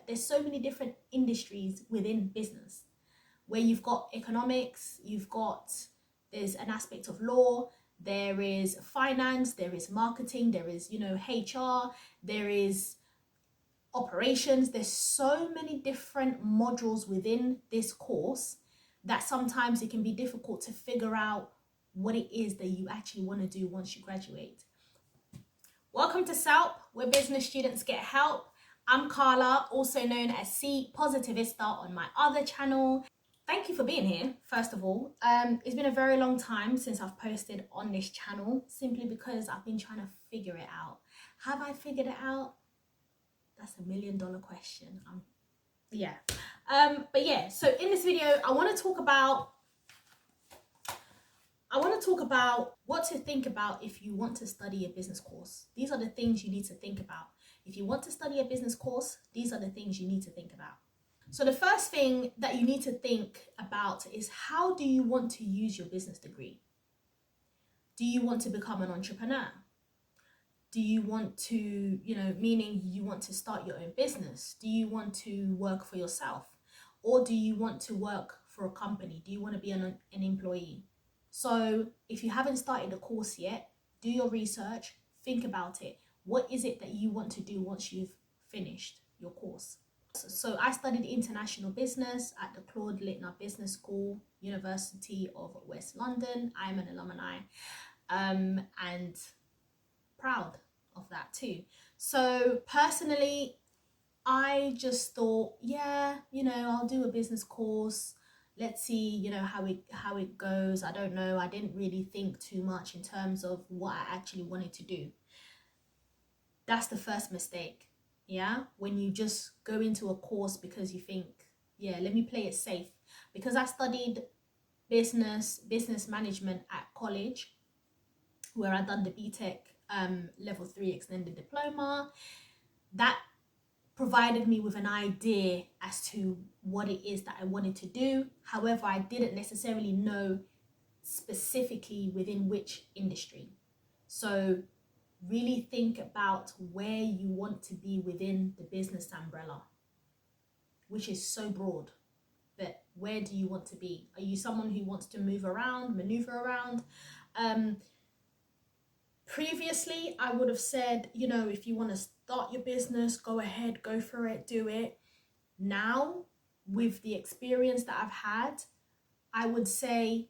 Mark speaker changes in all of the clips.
Speaker 1: there's so many different industries within business, where you've got economics, there's an aspect of law, there is finance, there is marketing, there is, HR, there is operations. There's so many different modules within this course that sometimes it can be difficult to figure out what it is that you actually want to do once you graduate. Welcome to SALP, where business students get help. I'm Carla, also known as C Positivista on my other channel. Thank you for being here, first of all. It's been a very long time since I've posted on this channel, simply because I've been trying to figure it out. Have I figured it out? That's $1 million question. But yeah, so in this video, I want to talk about what to think about if you want to study a business course. These are the things you need to think about. If you want to study a business course, these are the things you need to think about. So the first thing that you need to think about is, how do you want to use your business degree? Do you want to become an entrepreneur? Do you want to, meaning you want to start your own business? Do you want to work for yourself? Or do you want to work for a company? Do you want to be an employee? So if you haven't started a course yet, do your research, think about it. What is it that you want to do once you've finished your course? So I studied international business at the Claude Littner Business School, University of West London. I'm an alumni and proud of that too. So personally, I just thought, I'll do a business course. Let's see, how it goes. I don't know. I didn't really think too much in terms of what I actually wanted to do. That's the first mistake. Yeah, when you just go into a course because you think, let me play it safe. Because I studied business management at college, where I done the BTEC level 3 extended diploma. That provided me with an idea as to what it is that I wanted to do. However, I didn't necessarily know specifically within which industry. So really think about where you want to be within the business umbrella, which is so broad. But where do you want to be? Are you someone who wants to maneuver around? Previously, I would have said, if you want to start your business, go ahead, go for it, do it. Now, with the experience that I've had, I would say,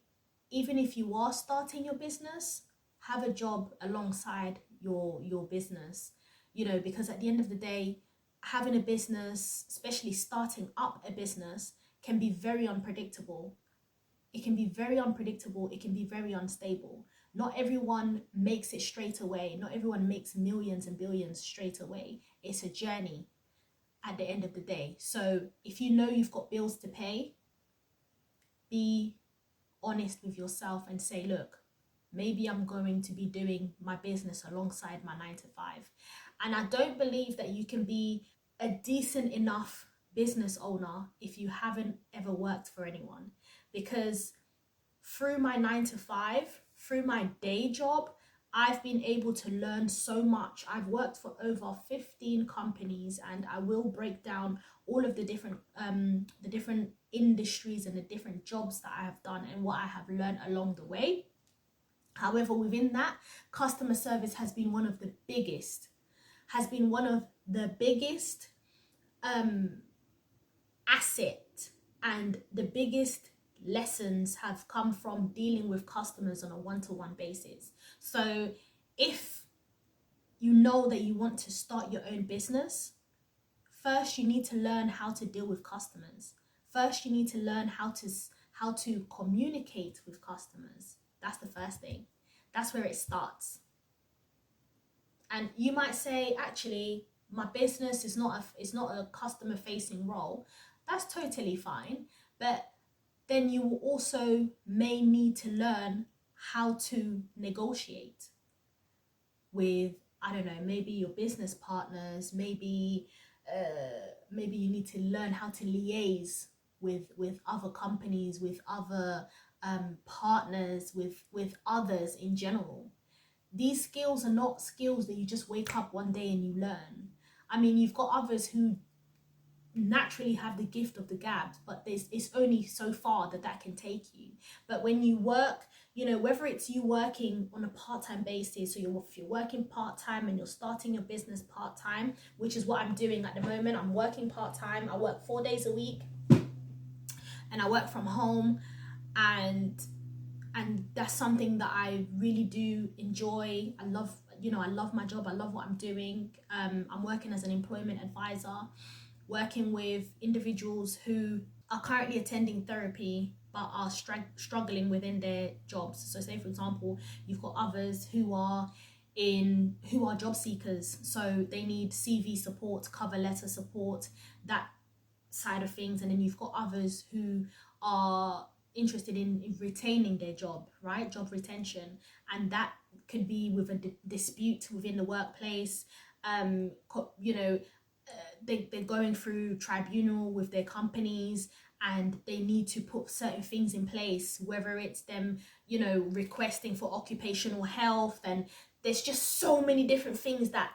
Speaker 1: even if you are starting your business, have a job alongside your business, because at the end of the day, having a business, especially starting up a business, can be very unpredictable. It can be very unpredictable. It can be very unstable. Not everyone makes it straight away. Not everyone makes millions and billions straight away. It's a journey at the end of the day. So if you know you've got bills to pay, be honest with yourself and say, look, maybe I'm going to be doing my business alongside my 9 to 5. And I don't believe that you can be a decent enough business owner if you haven't ever worked for anyone. Because through my 9 to 5, through my day job, I've been able to learn so much. I've worked for over 15 companies, and I will break down all of the different industries and the different jobs that I have done and what I have learned along the way. However, within that, customer service has been one of the biggest asset, and the biggest lessons have come from dealing with customers on a one-to-one basis. So if you know that you want to start your own business, first you need to learn how to deal with customers. First you need to learn how to communicate with customers. That's the first thing. That's where it starts. And you might say, actually, my business is not a customer facing role. That's totally fine. But then you will also may need to learn how to negotiate with, I don't know, maybe your business partners, maybe you need to learn how to liaise with other companies, with other partners, with others in general. These skills are not skills that you just wake up one day and you learn. I mean, you've got others who naturally have the gift of the gab, but it's only so far that can take you. But when you work, you know, whether it's you working on a part-time basis, or if you're working part-time and you're starting your business part-time, which is what I'm doing at the moment. I'm working part-time. I work 4 days a week and I work from home, and that's something that I really do enjoy. I love, you know, I love my job. I love what I'm doing. I'm working as an employment advisor, working with individuals who are currently attending therapy but are struggling within their jobs. So say, for example, you've got others who are job seekers, so they need CV support, cover letter support, that side of things. And then you've got others who are interested in retaining their job, right? Job retention. And that could be with a dispute within the workplace. You know, they're going through tribunal with their companies, and they need to put certain things in place, whether it's them, you know, requesting for occupational health. And there's just so many different things that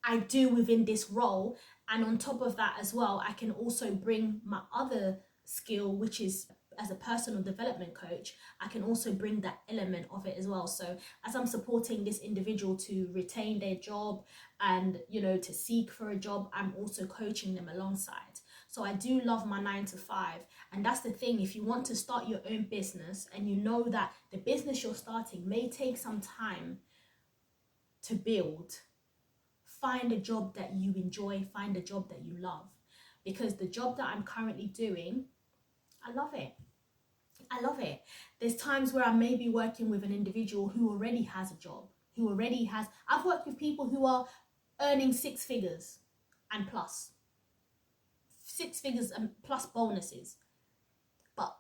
Speaker 1: I do within this role. And on top of that as well, I can also bring my other skill, which is as a personal development coach. I can also bring that element of it as well. So as I'm supporting this individual to retain their job and, you know, to seek for a job, I'm also coaching them alongside. So I do love my 9 to 5. And that's the thing, if you want to start your own business and you know that the business you're starting may take some time to build, find a job that you enjoy, find a job that you love. Because the job that I'm currently doing, I love it. I love it. There's times where I may be working with an individual who already has a job, I've worked with people who are earning 6 figures and plus. 6 figures and plus bonuses, but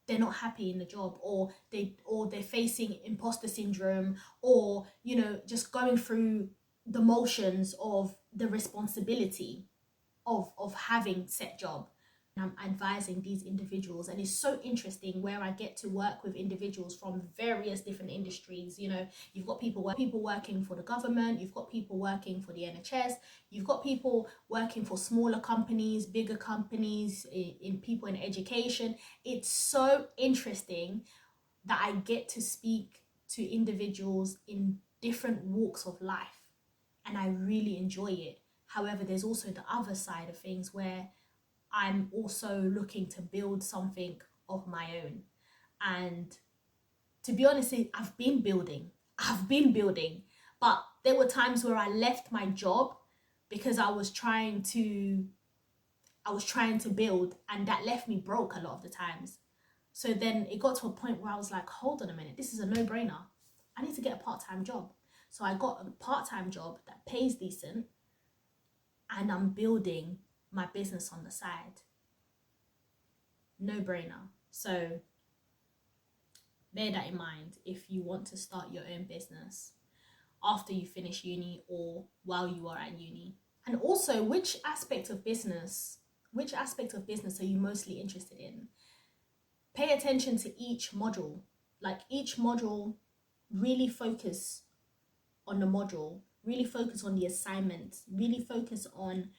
Speaker 1: they're not happy in the job, or they're facing imposter syndrome, or, you know, just going through the motions of the responsibility of having set job. I'm advising these individuals, and it's so interesting where I get to work with individuals from various different industries. You know, you've got people working for the government, you've got people working for the NHS, you've got people working for smaller companies, bigger companies, in people in education. It's so interesting that I get to speak to individuals in different walks of life, and I really enjoy it. However, there's also the other side of things where I'm also looking to build something of my own. And to be honest, I've been building, but there were times where I left my job because I was trying to build, and that left me broke a lot of the times. So then it got to a point where I was like, hold on a minute, this is a no-brainer. I need to get a part-time job. So I got a part-time job that pays decent, and I'm building my business on the side. No brainer. So bear that in mind if you want to start your own business after you finish uni or while you are at uni. And also, which aspect of business are you mostly interested in? Pay attention to each module. Like, each module, really focus on the module, really focus on the assignments, really focus on,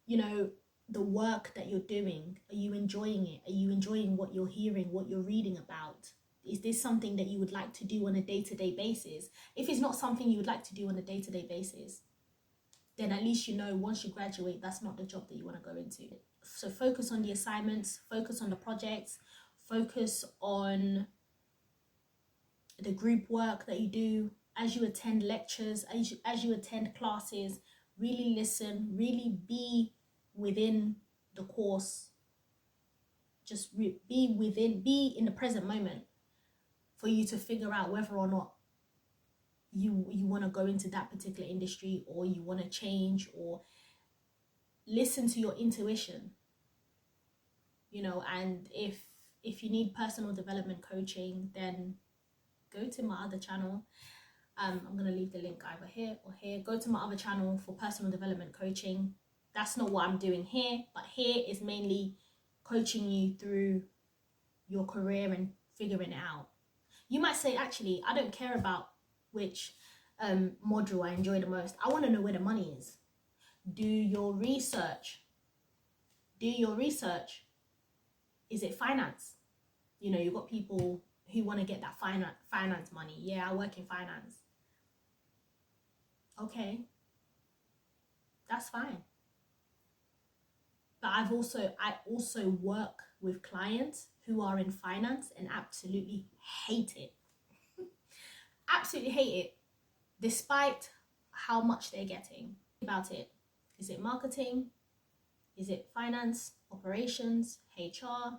Speaker 1: you know, the work that you're doing. Are you enjoying it? Are you enjoying what you're hearing, what you're reading about? Is this something that you would like to do on a day-to-day basis? If it's not something you would like to do on a day-to-day basis, then at least you know once you graduate, that's not the job that you want to go into. So focus on the assignments, focus on the projects, focus on the group work that you do as you attend lectures, as you attend classes. Really listen, really be within the course. Just be in the present moment for you to figure out whether or not you want to go into that particular industry, or you want to change, or listen to your intuition, you know. And if you need personal development coaching, then go to my other channel. I'm going to leave the link either here or here. Go to my other channel for personal development coaching. That's not what I'm doing here, but here is mainly coaching you through your career and figuring it out. You might say, actually, I don't care about which module I enjoy the most. I want to know where the money is. Do your research. Do your research. Is it finance? You know, you've got people who want to get that finance money. Yeah, I work in finance. Okay, that's fine. But I also work with clients who are in finance and absolutely hate it. Absolutely hate it, despite how much they're getting. About it. Is it marketing? Is it finance, operations, HR?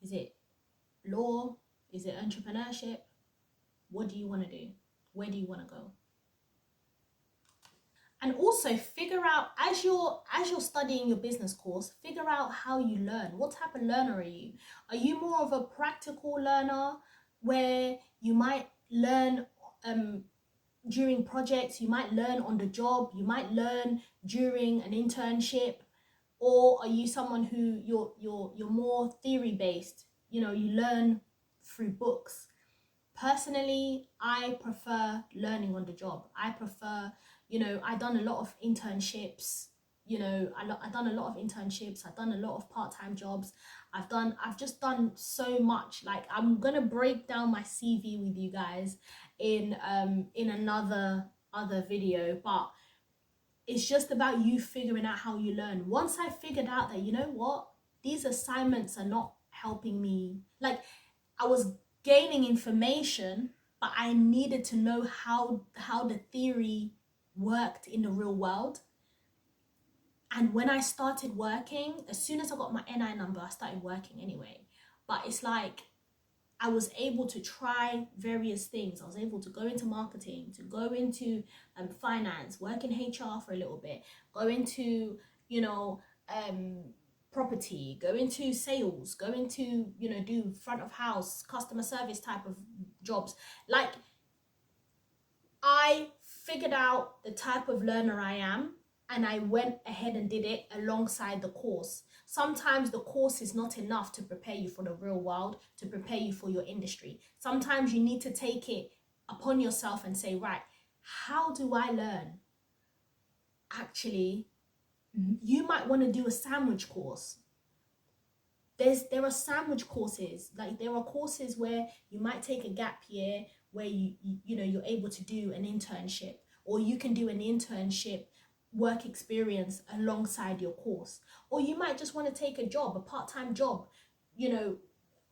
Speaker 1: Is it law? Is it entrepreneurship? What do you want to do? Where do you want to go? And also figure out, as you're studying your business course, figure out how you learn. What type of learner are you? Are you more of a practical learner where you might learn during projects, you might learn on the job, you might learn during an internship? Or are you someone who you're more theory based? You know, you learn through books. Personally, I prefer learning on the job. I prefer, you know, I've done a lot of internships. You know, I've done a lot of internships. I've done a lot of part-time jobs. I've just done so much. Like, I'm gonna break down my CV with you guys in another other video, but it's just about you figuring out how you learn. Once I figured out that, you know what, these assignments are not helping me, like, I was gaining information, but I needed to know how the theory worked in the real world. And when I started working, as soon as I got my NI number, I started working anyway. But it's like, I was able to try various things. I was able to go into marketing, to go into finance, work in HR for a little bit, go into, you know, property, go into sales, go into, you know, do front of house, customer service type of jobs. Like, I figured out the type of learner I am, and I went ahead and did it alongside the course. Sometimes the course is not enough to prepare you for the real world, to prepare you for your industry. Sometimes you need to take it upon yourself and say, right, how do I learn? Actually, you might want to do a sandwich course. There are sandwich courses. Like, there are courses where you might take a gap year where you know, you're able to do an internship, or you can do an internship work experience alongside your course, or you might just want to take a job, a part-time job, you know,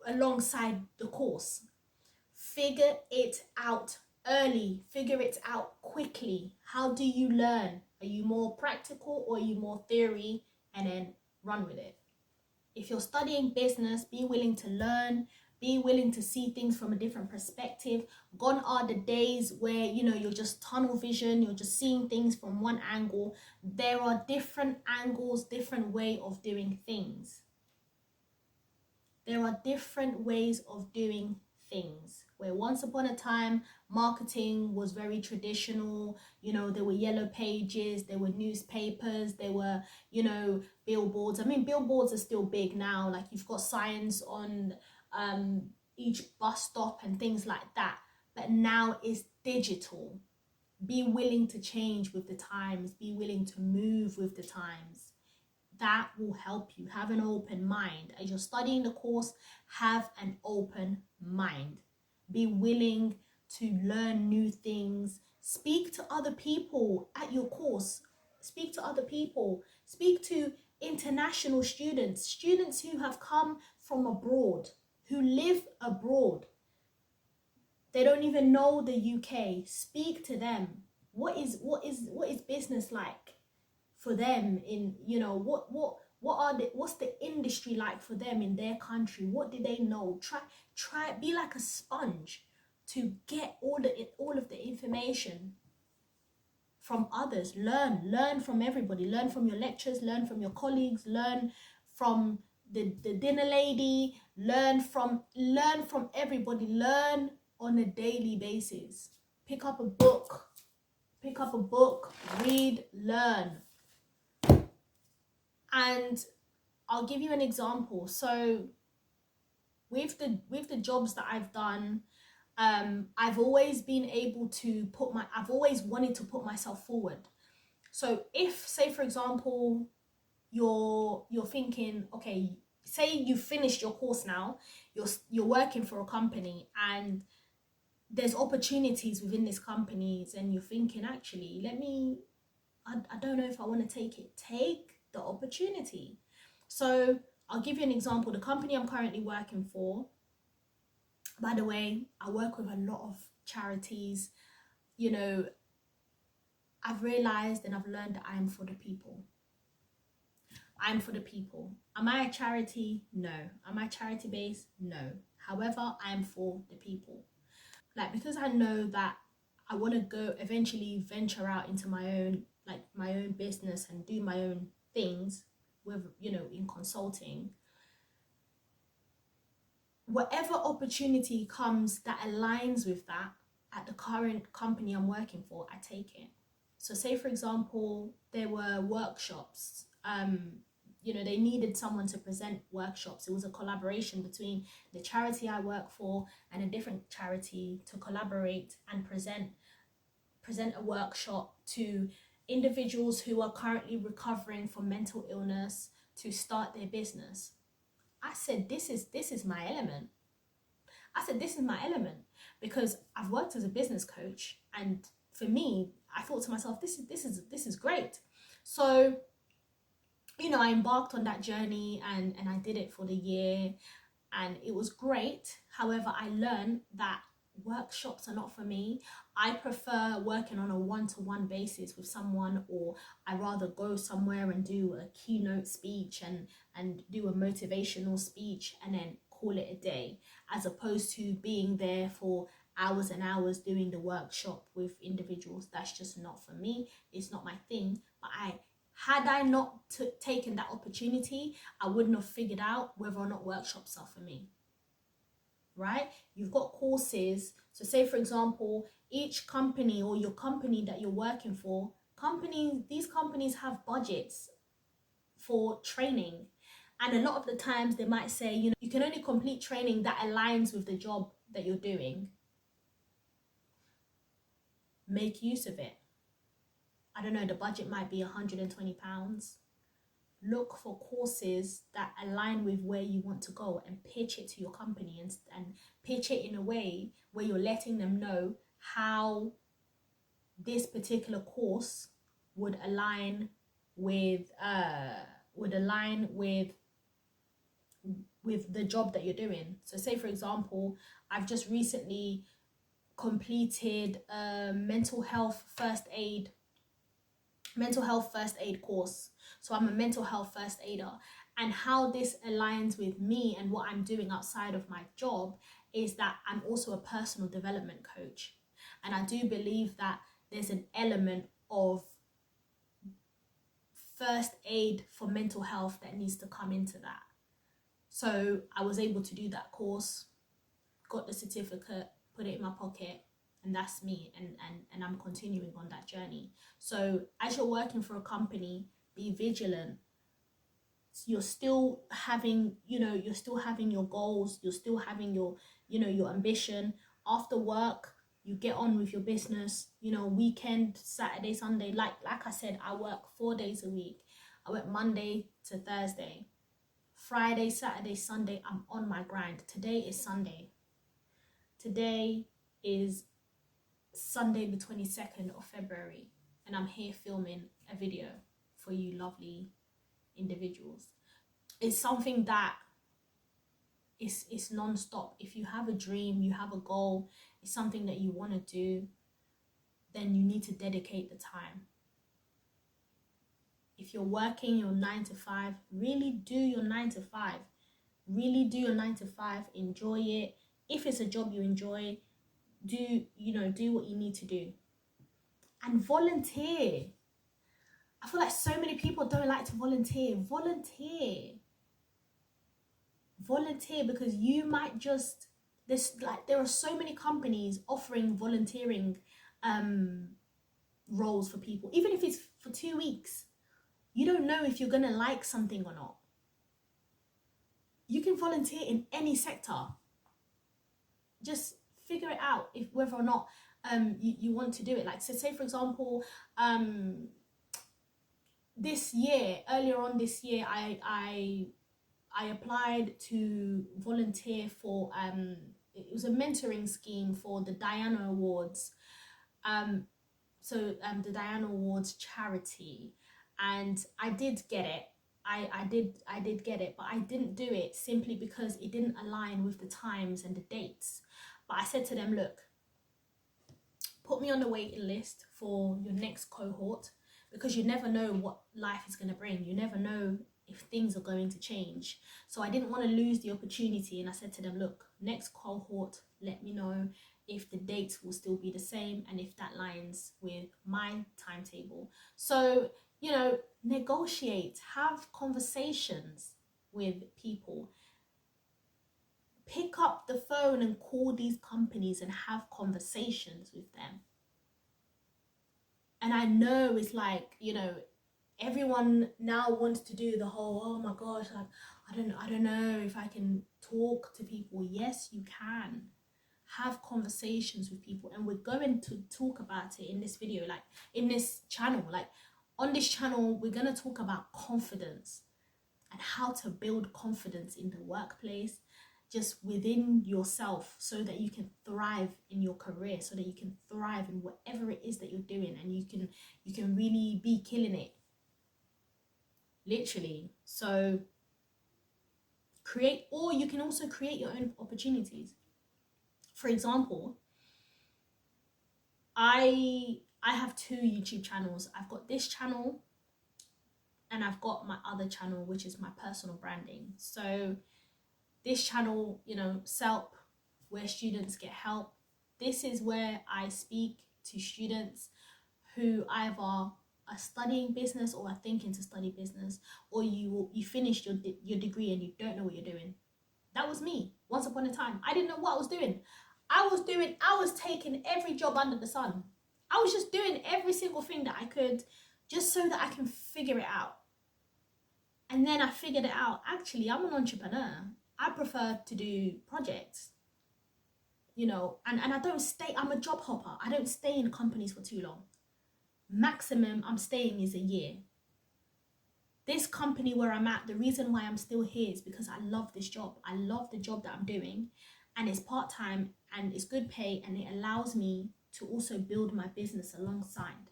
Speaker 1: alongside the course. Figure it out early, figure it out quickly. How do you learn? Are you more practical or are you more theory? And then run with it. If you're studying business, be willing to learn, be willing to see things from a different perspective. Gone are the days where, you know, you're just tunnel vision, you're just seeing things from one angle. There are different angles, different way of doing things. There are different ways of doing things. Where once upon a time, marketing was very traditional. You know, there were yellow pages, there were newspapers, there were, you know, billboards. I mean, billboards are still big now. Like, you've got signs on each bus stop and things like that. But now it's digital. Be willing to change with the times. Be willing to move with the times. That will help you. Have an open mind. As you're studying the course, have an open mind. Be willing to learn new things. Speak to other people at your course. Speak to other people. Speak to international students, students who have come from abroad, who live abroad. They don't even know the UK. Speak to them. What is business like for them? In, you know, what's the industry like for them in their country? What do they know? Try be like a sponge to get all of the information from others. Learn from everybody. Learn from your lecturers, learn from your colleagues, learn from the dinner lady, learn from everybody. Learn on a daily basis. Pick up a book, read, learn. And I'll give you an example. So with the jobs that I've done, I've always been able to I've always wanted to put myself forward. So if, say for example, you're thinking, okay, say you finished your course now, you're working for a company, and there's opportunities within this companies, and you're thinking, actually, I don't know if I want to take it. Take the opportunity. So I'll give you an example. The company I'm currently working for, by the way, I work with a lot of charities. You know, I've realized and I've learned that I'm for the people. I'm for the people. Am I a charity? No. Am I charity based? No. However, I am for the people. Like, because I know that I want to go eventually venture out into my own business and do my own things with, in consulting. Whatever opportunity comes that aligns with that at the current company I'm working for, I take it. So say for example, there were workshops, they needed someone to present workshops. It was a collaboration between the charity I work for and a different charity to collaborate and present a workshop to individuals who are currently recovering from mental illness to start their business. I said, this is my element. This is my element, because I've worked as a business coach, and for me, I thought to myself, this is great. So, I embarked on that journey, and I did it for the year, and it was great. However, I learned that workshops are not for me. I prefer working on a one-to-one basis with someone, or I rather go somewhere and do a keynote speech and do a motivational speech and then call it a day, as opposed to being there for hours and hours doing the workshop with individuals. That's just not for me. It's not my thing. But had I not taken that opportunity, I wouldn't have figured out whether or not workshops are for me. Right? You've got courses. So say for example, each company or your company that you're working for, these companies have budgets for training. And a lot of the times they might say, you can only complete training that aligns with the job that you're doing. Make use of it. I don't know, the budget might be £120. Look for courses that align with where you want to go and pitch it to your company, and pitch it in a way where you're letting them know how this particular course would align with the job that you're doing. So say for example, I've just recently completed a mental health first aid course. So I'm a mental health first aider, and how this aligns with me and what I'm doing outside of my job is that I'm also a personal development coach, and I do believe that there's an element of first aid for mental health that needs to come into that. So I was able to do that course, got the certificate, put it in my pocket, and that's me, and I'm continuing on that journey. So as you're working for a company, be vigilant. You're still having your goals, you're still having your ambition. After work, you get on with your business, weekend, Saturday, Sunday, like I said, I work 4 days a week. I work Monday to Thursday. Friday, Saturday, Sunday, I'm on my grind. Today is Sunday. Today is Sunday the 22nd of February, and I'm here filming a video for you lovely individuals. It's something that is non-stop. If you have a dream, you have a goal, it's something that you want to do, then you need to dedicate the time. If you're working your 9 to 5, really do your 9 to 5. Really do your 9 to 5. Enjoy it. If it's a job you enjoy, do what you need to do. And volunteer. I feel like so many people don't like to volunteer. Volunteer, because you might just, there are so many companies offering volunteering roles for people, even if it's for 2 weeks. You don't know if you're gonna like something or not. You can volunteer in any sector. Just figure it out, if whether or not you want to do it. Like, so say for example, this year, earlier on this year, I applied to volunteer for it was a mentoring scheme for the Diana Awards. The Diana Awards charity, and I did get it. I did get it, but I didn't do it simply because it didn't align with the times and the dates. But I said to them, look, put me on the waiting list for your next cohort, because you never know what life is going to bring. You never know if things are going to change. So I didn't want to lose the opportunity, and I said to them, look, next cohort, let me know if the dates will still be the same and if that lines with my timetable. So, you know, negotiate, have conversations with people. Pick up the phone and call these companies and have conversations with them. And I know it's like, you know, everyone now wants to do the whole, oh my gosh, like I don't know if I can talk to people. Yes, you can. Have conversations with people, and we're going to talk about it in this video, like in this channel. Like on this channel, we're going to talk about confidence and how to build confidence in the workplace, just within yourself, so that you can thrive in your career, so that you can thrive in whatever it is that you're doing, and you can really be killing it, literally. So create, or you can also create your own opportunities. For example, I have two YouTube channels. I've got this channel and I've got my other channel, which is my personal branding. So this channel, you know, SELP, where students get help. This is where I speak to students who either are studying business or are thinking to study business, or you finished your degree and you don't know what you're doing. That was me once upon a time. I didn't know what I was doing. I was taking every job under the sun. I was just doing every single thing that I could, just so that I can figure it out. And then I figured it out. Actually, I'm an entrepreneur. I prefer to do projects, you know, and I don't stay, I'm a job hopper. I don't stay in companies for too long. Maximum I'm staying is a year. This company where I'm at, the reason why I'm still here is because I love this job. I love the job that I'm doing, and it's part-time and it's good pay, and it allows me to also build my business alongside.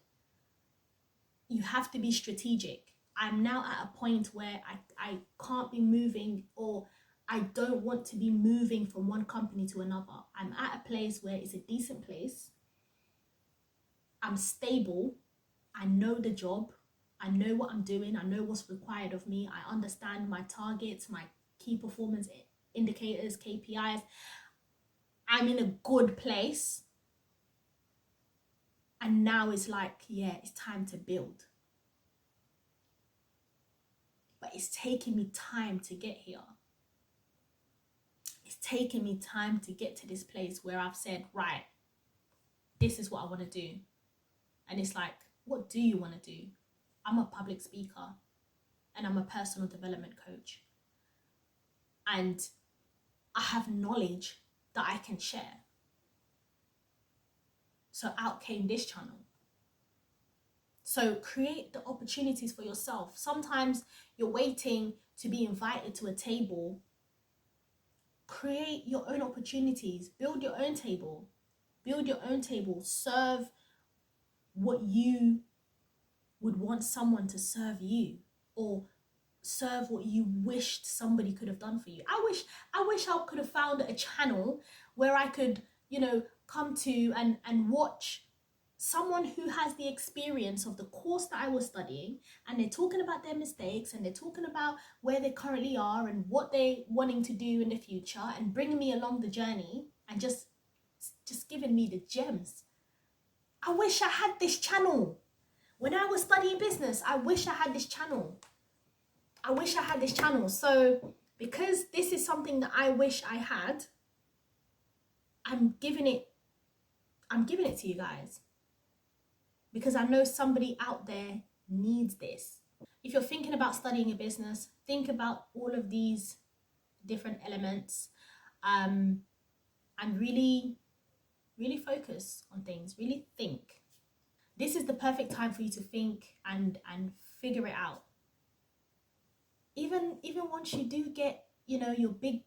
Speaker 1: You have to be strategic. I'm now at a point where I can't be moving, or I don't want to be moving from one company to another. I'm at a place where it's a decent place. I'm stable. I know the job. I know what I'm doing. I know what's required of me. I understand my targets, my key performance indicators, KPIs. I'm in a good place. And now it's like, yeah, it's time to build. But it's taking me time to get here. It's taken me time to get to this place where I've said, right, this is what I want to do. And it's like, what do you want to do? I'm a public speaker and I'm a personal development coach. And I have knowledge that I can share. So out came this channel. So create the opportunities for yourself. Sometimes you're waiting to be invited to a table. Create your own opportunities. Build your own table. Build your own table. Serve what you would want someone to serve you, or serve what you wished somebody could have done for you. I wish I could have found a channel where I could, you know, come to and watch someone who has the experience of the course that I was studying, and they're talking about their mistakes, and they're talking about where they currently are and what they're wanting to do in the future, and bringing me along the journey, and just giving me the gems. I wish I had this channel. When I was studying business, I wish I had this channel. I wish I had this channel. So because this is something that I wish I had, I'm giving it to you guys, because I know somebody out there needs this. If you're thinking about studying a business, think about all of these different elements, and really focus on things. Really think. This is the perfect time for you to think and figure it out. Even once you do get, you know, your big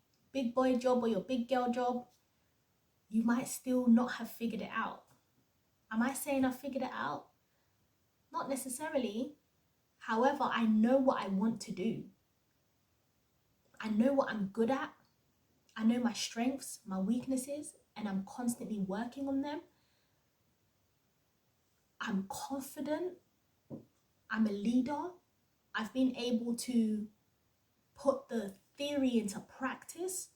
Speaker 1: boy job or your big girl job, you might still not have figured it out. Am I saying I figured it out? Not necessarily. However, I know what I want to do. I know what I'm good at. I know my strengths, my weaknesses, and I'm constantly working on them. I'm confident. I'm a leader. I've been able to put the theory into practice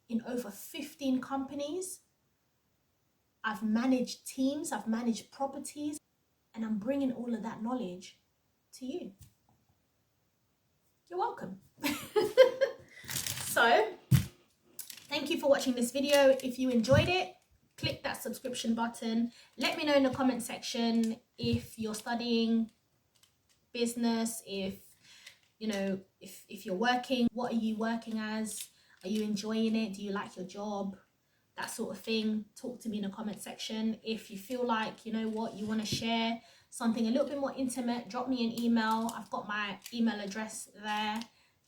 Speaker 1: in over 15 companies. I've managed teams, I've managed properties, and I'm bringing all of that knowledge to you. You're welcome. So, thank you for watching this video. If you enjoyed it, click that subscription button. Let me know in the comment section if you're studying business, if you're working, what are you working as? Are you enjoying it? Do you like your job? That sort of thing. Talk to me in the comment section. If you feel like, you know what, you want to share something a little bit more intimate, drop me an email. I've got my email address there.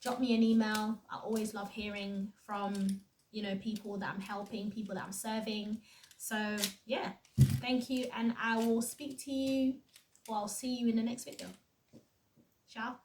Speaker 1: Drop me an email. I always love hearing from, you know, people that I'm helping, people that I'm serving. So yeah, thank you, and I will speak to you, or I'll see you in the next video. Ciao.